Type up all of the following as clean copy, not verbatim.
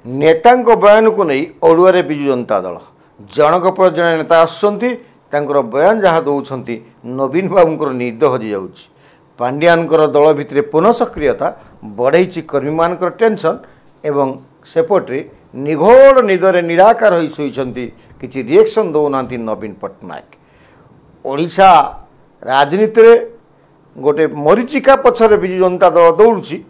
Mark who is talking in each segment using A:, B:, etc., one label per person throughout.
A: नेता बयान को नहीं ओडुआरे विजु जनता दल जनक पर जड़े नेता आसुँच बयान जहाँ दौरान नवीन बाबू निद हजि जा पांड्यान दल भितर पुनः सक्रियता बढ़ई कर्मी मान टेंशन एवं सेपटे निघोड़ निदरे निराकार हो शोचती किसी रिएक्शन दौना नवीन पट्टनायक ओडिशा राजनीति रे गोटे मरीचिका पछरे विजु जनता दल दौड़ी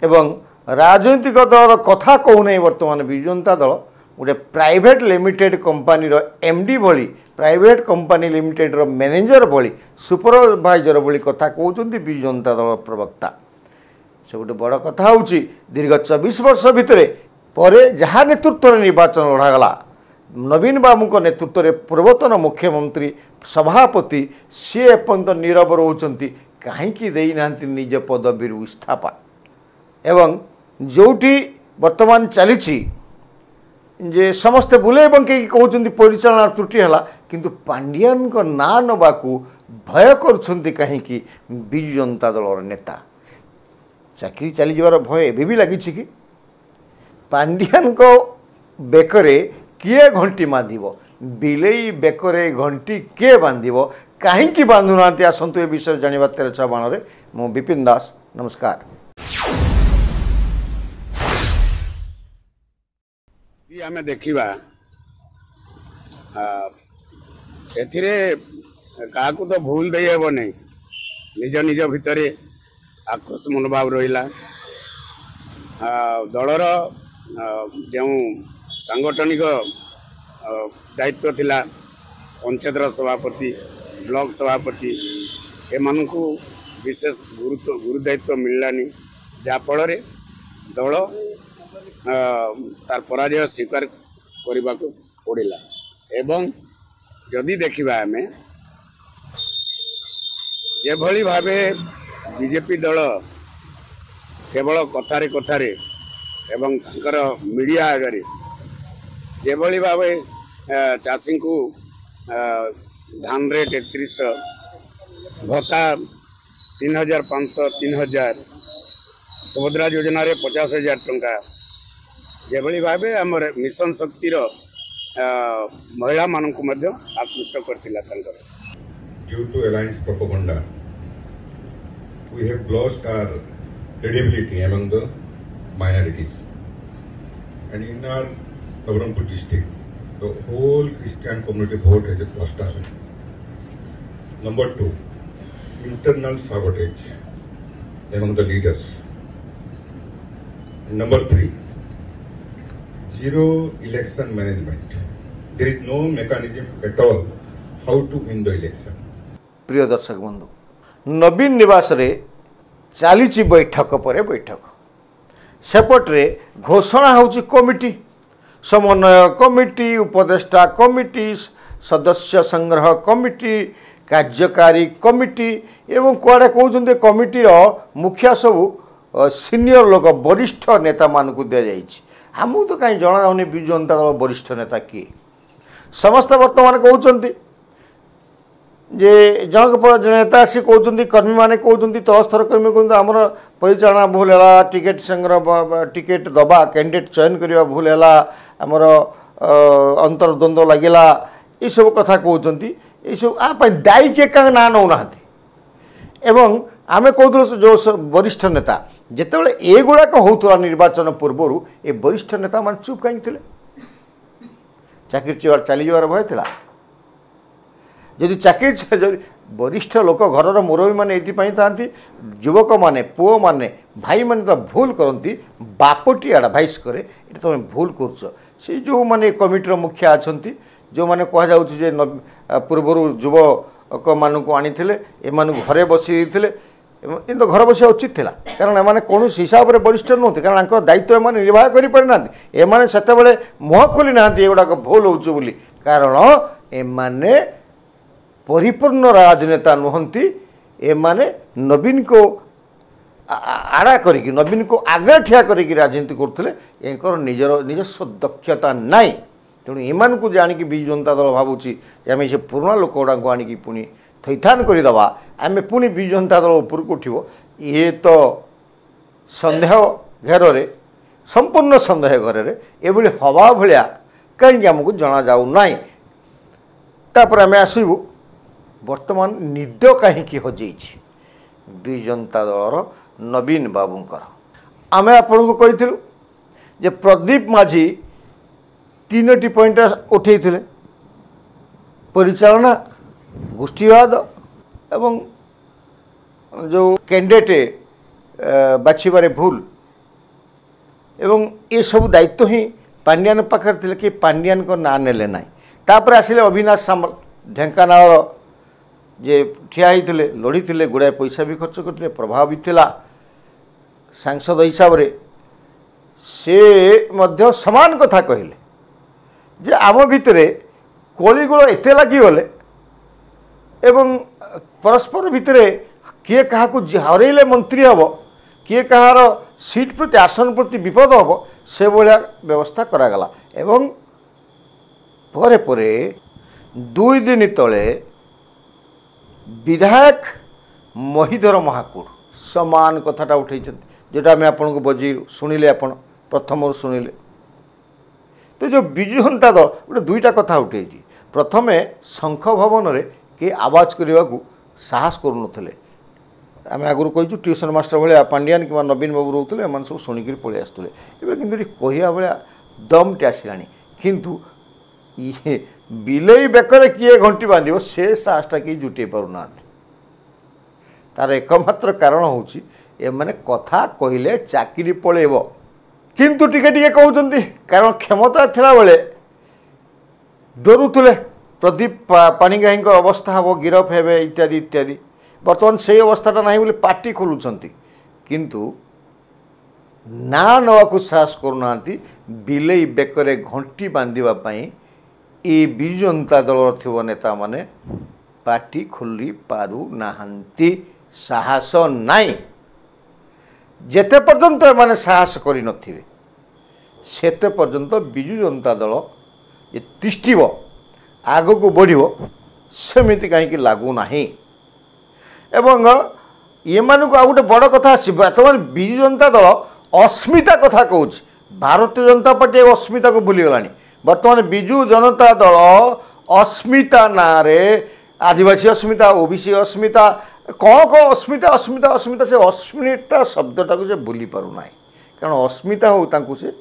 A: एवं राजनीतिक दल कथा कहूना बर्तमान विजु जनता दल गोटे प्राइवेट लिमिटेड कंपानी एमडी भली प्राइवेट कंपानी लिमिटेड मैनेजर भली सुपरवाइजर भली कथा कहते विजु जनता दल प्रवक्ता से गोटे बड़ कथा हूँ दीर्घ 24 वर्ष भितर पर जहाँ नेतृत्व निर्वाचन लड़ागला नवीन बाबू नेतृत्व में पूर्वतन मुख्यमंत्री सभापति सी एपर्यंत नीरव रोचंती कहीं देना निज पदवी इस्तीफा एवं जोटी वर्तमान चली जे समस्ते बुले बंकई कहते परिचालना त्रुटि है किंतु पांड्यान ना नवाकू भय कहीं विजु जनता दल नेता चाकरी चली जावार भय एबे भी लगी कि पांड्यान बेकरे किए घंटी बांध बिलेई बेकरे घंटी किए बांध कहीं बांधुना आसतु ए विषय जानवा तेरछा बाण मु विपिन दास नमस्कार।
B: आम देखा एथिरे क्या तो भूल दे हेब नहीं निज निज भितर आक्रोश मनोभाव रहा दलर जो सांगठनिक दायित्व थिला पंचायतर सभापति ब्लॉक सभापति एमान को विशेष गुरुदायित्व मिललानी जाफल दल तार पराजय स्वीकार करने को पड़ा एवं जदि देखा आम जेभली भावे बीजेपी दल केवल कथारे कथारे एवं तांकर मीडिया आगे जेभली भावे चाषी को धान रेट 3100 भत्ता 3500 3000 सुभद्रा योजना रे 50,000 टंका जेभली भावे आमर मिशन शक्तिर महिला मानक आकृष्ट करथिला तांकर।
C: Due to alliance propaganda, we have lost our credibility among the minorities, and in our Navarampur district, the whole Christian community vote as a cluster. Number 2, internal sabotage among the leaders. Number 3, zero election management. There is no mechanism at all how to win the election.
A: प्रिय दर्शक बंधु नवीन निवास रे चली बैठक पर बैठक सेपटे घोषणा होची कमिटी समन्वय कमिटी उपदेष्टा कमिटी सदस्य संग्रह कमिटी कार्यकारी कमिटी एवं कुआड़े कहते कमिटीर मुखिया सबू सीनियर लोक वरिष्ठ नेता मान को दि जाइए आमको तो कहीं जना जाऊनी विजु जनता दल वरिष्ठ नेता किए समस्त वर्तमान कहते जे जनक पर नेता आसी कहते कर्मी मैंने कहते तलस्तर कर्मी कहते आमर परिचालना भूल है टिकेट संग्रह टिकेट दबा कैंडिडेट चयन करने भूल है आमर अंतर्द्वंद्व लगिला ये सब कथा कहते ये सब आप दायी के ना नौना एवं आम कहूँ जो वरिष्ठ नेता जितेबाला एगुड़ाक होता निर्वाचन पूर्वर ए वरिष्ठ नेता मान चुप कहीं थे चाकरी चली जावार भय था जदि चाकरी वरिष्ठ लोक घर मुरबी मैंने ये युवक मैंने पुओ मैंने भाई मैंने तो भूल करती बापटी एडभाइस करे ये तुम भूल कर जो मैंने कमिटर मुखिया अच्छा जो मैंने कहुचे पूर्वर युवक मानू आनी एम घरे बसी इन तो घर बस उचित था कारण एम कौन हिसाब से वरिष्ठ नुहति कारण दायित्व एम निर्वाह करना एम से मुह खोली ना एगुड़ाक भूल हो कारण एमाने परिपूर्ण राजनेता नुहति एमाने नवीन को आड़ा करी नवीन को आगे ठिया करी राजनीति करते निजर निजस्व दक्षता नाई तेणु एमान को जानिकी विजु जनता दल भावुची आम से पुराणा लोक गुड़ा आनिकी पुणी थैथान करदे आम पुणी विजु जनता दल उपरको उठो ये तो सन्देह घेर संपूर्ण सन्देह घरे एभली हवा भाया कहीं आमको जना जाऊ नाई। तापर आम आसबू वर्तमान निद कहीं हजई विजु जनता दलर नवीन बाबूंकर आम आपण को कही जे प्रदीप माझी 3टी पॉइंट उठे परिचालना गोष्ठीवाद एवं जो कैंडिडेट बाछिबारे भूल एवं ये सब दायित्व ही पांड्यान पाखे थे कि पांड्यान को ना नेले ना। तापर आसिले अविनाश सामल ढेंकानाल जे ठिया होते लड़ी थे गुड़ाए पैसा भी खर्च करते प्रभाव भी थिला सांसद हिसाब से से समान कथा कहले जे आम भितर कलिगोल एते लगिगले एवं परस्पर भितर किए क्या हरइले मंत्री हम किए कहार सीट प्रति आसन प्रति विपद हम से भाया व्यवस्था करागला। एवं परे परे 2 दिन तले विधायक महिधर महाकूड़ समान कथाटा उठे जोटा आम आपको बजे शुणिले आप प्रथम शुणिले। तो जो विजु जनता दल गोटे 2टा कथा उठे प्रथमे शंख भवन में कि आवाज करने को साहस करूँ आम आगुरी कहीचु ट्यूशन मास्टर भाया पांड्यान कि नवीन बाबू रोते एम सब शुणिक पलि आसुले कि कहवा भाया दमटे आसला किंतु ये बिलई बेकर किए घंटी बांध से साहसटा कि जुटे पारना तार एकमात्र कारण हूँ एमाने कथा कहले चाकरी पलैब किंतु टिके टिके कहते कारण क्षमता थिला बेले डरुले प्रदीप पाणिग्राही अवस्था हम गिरफ हे इत्यादि इत्यादि। बर्तमान से अवस्थाटा ना बोले पार्टी खोलुंट किंतु ना नवाक साहस करूना बिलई बेकरे घंटी बांधापी ये विजु जनता दल थो नेता माने पार्टी खोली पारु नाहांती साहस नाई जेते पर्यंत एमाने साहस करि नथिबे सेते पर्यंत विजु जनता दल ये तिष्ठिब आग को बढ़िब सेमिति कहीं लागू नाही। एवं ये मानक आ गोटे बड़ कथा बर्तमान विजु जनता दल अस्मिता कथा कहूँ भारतीय जनता पार्टी अस्मिता को भूलीगला। बर्तमान विजु जनता दल अस्मिता ना आदिवासी अस्मिता ओबीसी अस्मिता कौन कौन अस्मिता अस्मिता अस्मिता से अस्मिता शब्दटा को से भूली पारना कारण अस्मिता हो से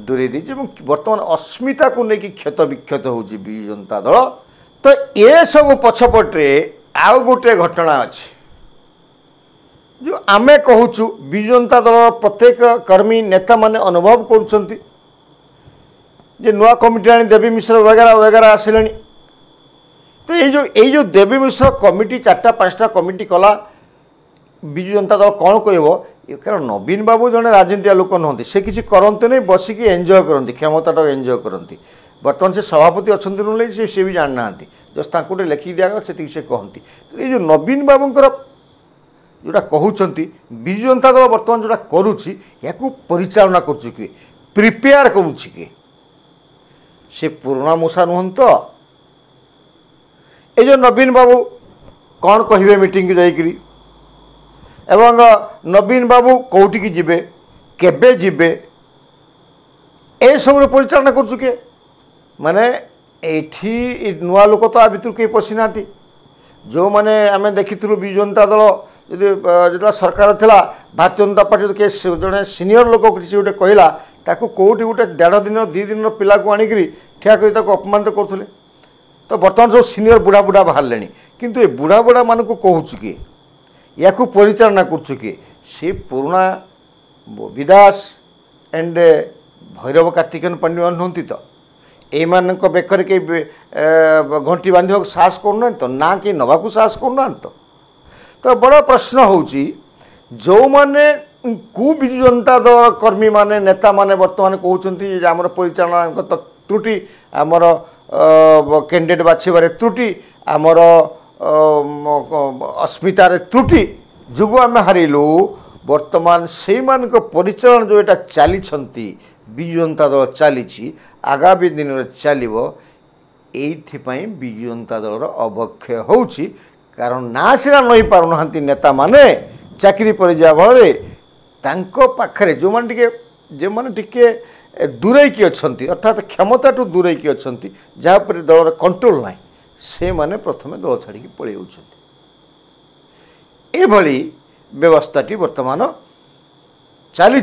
A: दूरे दी बर्तमान अस्मिता को लेकिन क्षत विक्षत हो विजु जनता दल। तो ये सब पछपटे आउ गोटे घटना अच्छे जो आमे कहूँ विजु जनता दल प्रत्येक कर्मी नेता माने अनुभव करुँच नुआ कमिटी आनी देवी मिश्र वगैरह वगैरह आसिले। तो ये जो देवी मिश्र कमिटी 4-5टा कमिटी कला विजु जनता दल कौन कह कारण नवीन बाबू जड़े राजनीतिया लोक नुहति से किसी करते नहीं बसिक एंजय करती क्षमता एंजय करती। बर्तमान से सभापति अच्छा ना सी भी जानना जस्ट गोटे लेखिक दिगला से से कहती। तो ये जो नवीन बाबूंर जोटा कहते विजु जनता दल बर्तमान जोटा करुच्ची या परिचालना करुच्ची प्रिपेयर करुच्ची कि से पुराना मूषा नुहत ये जो नवीन बाबू कौन कहे मीटिंग जाइकरी एवं नवीन बाबू कौटी की जिबे केबे जिबे ए सब परिचालना करुच्चु किए माने एठी नुआ लोक तो आ भितर कहीं पशि ना जो मैंने आम देखी विजु जनता दल जो सरकार थिला भारतीय जनता पार्टी के जड़े सीनियर लोक किसी गोटे कहला ताकू कौटी गोटे 1.5 दिन 2 दिन पिला को आणिक ठिया कर अपमानित करुले। तो बर्तमान सब सीनियर बुढ़ा बुढ़ा बाहर किंतु ये बुढ़ा बुढ़ा मान को कहूँ किए या परिचालना करुच्चु किए से पुराना बबिदास एंड भैरव कार्तिकेयन पांड्या नुहति तो एमान बेकर के घंटी बांधा साहस करना तो ना कि नवाक साहस करना तो बड़ा प्रश्न होची जो माने कु विजु जनता दल कर्मी माने नेता माने वर्तमान कहते आमर परिचालना त्रुटि आमर कैंडिडेट बाछिबारे त्रुटि आमर अस्मितार त्रुटि जुगु आम हारिलु। वर्तमान से परिचालन जो यहाँ चली विजु जनता दल चली आगामी दिन में चलो ये विजु जनता दल अवक्षय हो कारण ना सीना नई पारना नेता माने चाकरी पर जा फल पाखे जो मैंने जे माने टिके दूरेकी अछंती अर्थात क्षमताठू दूरेकी अछंती जहाँ पर दलर कंट्रोल ना से माने प्रथमे दल छाड़ी पलि एभली व्यवस्थाटी वर्तमान चली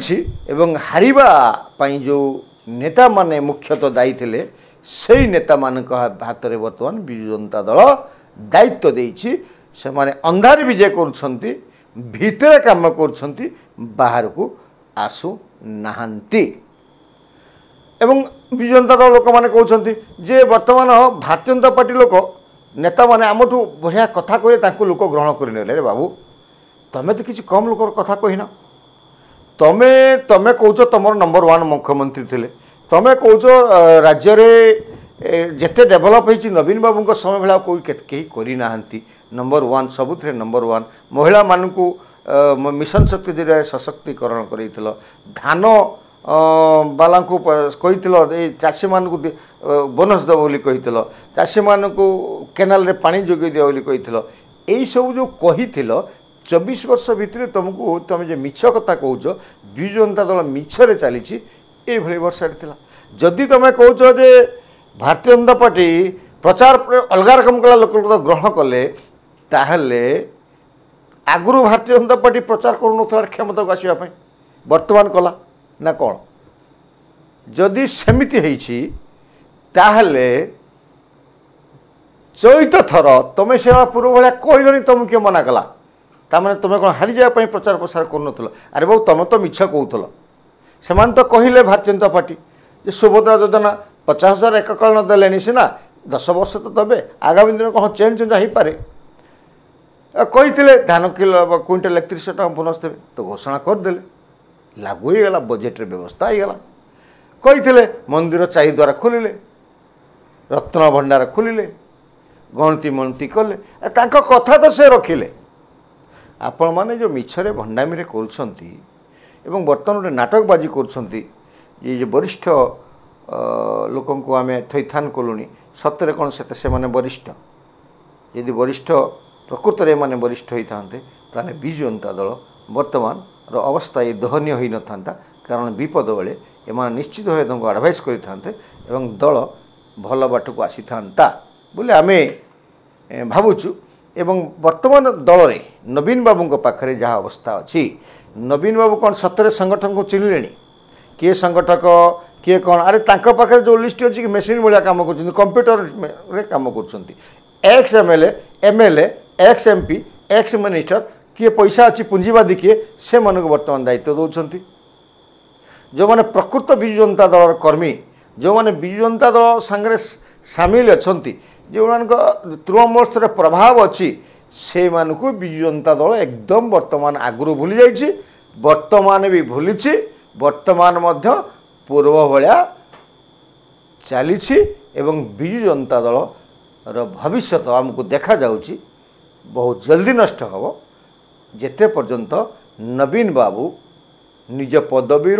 A: हारिबा पई जो नेता माने मुख्यतः दायी थिले सेई नेता मान हाथ में वर्तमान विजु जनता दल दायित्व देइछि से माने अंधार विजय करुछंती भितर काम करुछंती बाहर को आसु नाहंती एवं विजु जनता दल लोक माने कहउछंती जे वर्तमान भारतीय जनता पार्टी लोक नेता माने आमठू बढ़िया कथा कहे तांको लोक ग्रहण करने रे बाबू तमें तो किसी कम लोकर कथा कहीना तमे तमे कौच तुम नंबर 1 मुख्यमंत्री थिले तमे कौच राज्य रे जेते डेभलप होती नवीन बाबू समय भाया कोई कहीं करना नंबर 1 सबुथ नंबर 1 महिला मानू मिशन शक्ति जरिए सशक्तिकरण कर धान बाला कही चाषी मान बोनस दब बोली कही चाषी मान केनाल रे पानी जोगे दिया बोली कही यही सब जो कही 24 वर्ष भितर तुमको तुम जो मिछ कथा कौच विजु जनता दल मिछरे चली ये वर्षा जदि तुम कौच जे भारतीय जनता पार्टी प्रचार अलग रकम कला लोक ग्रहण कले ताहले आगुरी भारतीय जनता पार्टी प्रचार करूनथला क्षमता को आसवाई वर्तमान कला ना कौन जदि सेमिति होइछि ताहले चैत थर तुम से पूर्व भाया कहलनि तुम किए मना कला तामाने तुम कौन हारी जावाई प्रचार प्रसार कर अरे बाबू तुम तो मिछ कहूल से तो कहले भारतीय जनता पार्टी जे सुभद्रा योजना 50,000 एककाल न देले सीना 10 वर्ष तो देवे आगामी दिन कौन चेंज चेंज हो पारे कही धान किलो क्विंटाल 3100 टका बोनस देवे तो घोषणा करदे लागू हो गला बजेट रे व्यवस्था हो गला कही मंदिर 4 द्वार खोलिले रत्न भंडार खोलिले गणती मनती कले कथा तो से रखिले आपण माने जो मिछरे भंडामी रे करूछंती एवं बर्तमान गोटे नाटकबाजी करूछंती ये जो वरिष्ठ लोकन को आमे थैथान कलुनी सत्य कौन से माने वरिष्ठ यदि वरिष्ठ प्रकृत में माने वरिष्ठ होता ताले विजु जनता दल वर्तमान रो अवस्था ये दहनीय हो न था कारण विपद बेले एम निश्चित भाव तुमको आडभाइस करते दल भल बाट को आसी था बोले आमे भावुचु एवं वर्तमान दल रे नवीन बाबू पाखरे जहाँ अवस्था अच्छी नवीन बाबू कौन सतरे संगठन को चिन्हले किए संगठक किए कौन अरे तांको पाखरे जो लिस्ट अच्छी मेसीन भाया कम कर कंप्यूटर रे कम कर ex MLA x MP ex minister किए पैसा अच्छी पूंजीवादी किए से मानक वर्तमान दायित्व दौरान जो मैंने प्रकृत विजु जनता दल कर्मी जो मैंने विजु जनता दल सांगे सामिल अच्छा जो तृणमूल स्तर प्रभाव अच्छी से मानक विजु जनता दल एकदम वर्तमान आगुरी भूली जाइए वर्तमान भी भूली वर्तमान मध्य पूर्व भाया चली विजु जनता दल भविष्य आमको देखा जाउची बहुत जल्दी नष्ट हम जेते पर्यंत नवीन बाबू निज पदवी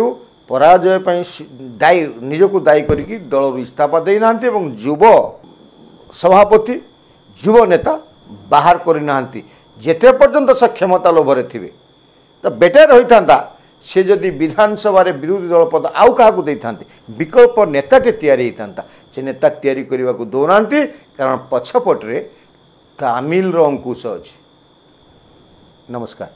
A: पराजय दायी निजको दायी करिकी दल इस्तीफा देना युव सभापति युव नेता बाहर करना जेते पर्यंत से क्षमता लोभरे थे तो बेटर होता से जदि विधानसभा विरोधी दल पद आउ क्या विकल्प नेताटे तैयारी होता से नेता तैयारी करने को दौना कारण पछपटे तामिल अंकुश अच्छी। नमस्कार।